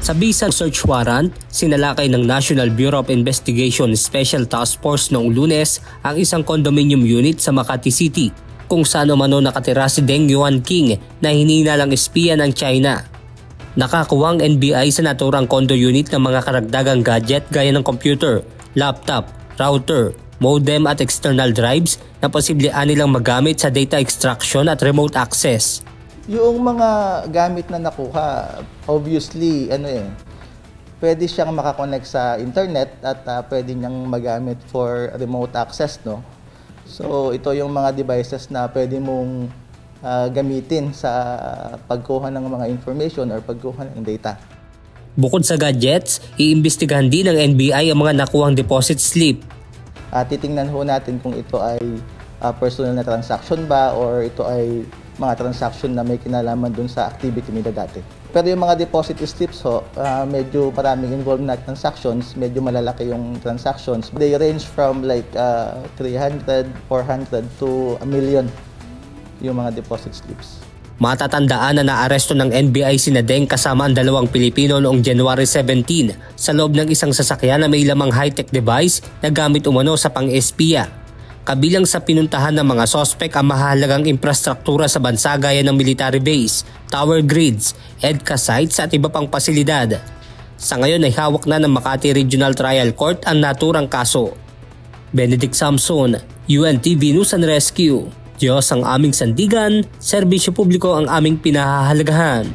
Sa bisa search warrant, sinalakay ng National Bureau of Investigation Special Task Force noong Lunes ang isang condominium unit sa Makati City kung saan umano nakatira si Deng Yuanqing na hinihinalang espiya ng China. Nakakuha ang NBI sa naturang condo unit ng mga karagdagang gadget gaya ng computer, laptop, router, modem at external drives na posible nilang magamit sa data extraction at remote access. Yung mga gamit na nakuha, obviously, pwede siyang makakonect sa internet at pwede niyang magamit for remote access, no? So, ito yung mga devices na pwede mong gamitin sa pagkuha ng mga information or pagkuha ng data. Bukod sa gadgets, iimbestigahan din ng NBI ang mga nakuhang deposit slip. Titingnan ho natin kung ito ay personal na transaction ba or ito ay mga transaction na may kinalaman dun sa activity nila dati. Pero yung mga deposit slips medyo maraming involved na transactions, medyo malalaki yung transactions. They range from like 300, 400 to 1 million yung mga deposit slips. Matatandaan na naaresto ng NBI si Deng kasama ang 2 Pilipino noong January 17 sa loob ng isang sasakyan na may lamang high-tech device na gamit umano sa pang-espiya. Kabilang sa pinuntahan ng mga sospek ang mahalagang infrastruktura sa bansa gaya ng military base, tower grids, EDCA sites at iba pang pasilidad. Sa ngayon ay hawak na ng Makati Regional Trial Court ang naturang kaso. Benedict Samson, UNTV News and Rescue. Diyos ang aming sandigan, serbisyo publiko ang aming pinahahalagahan.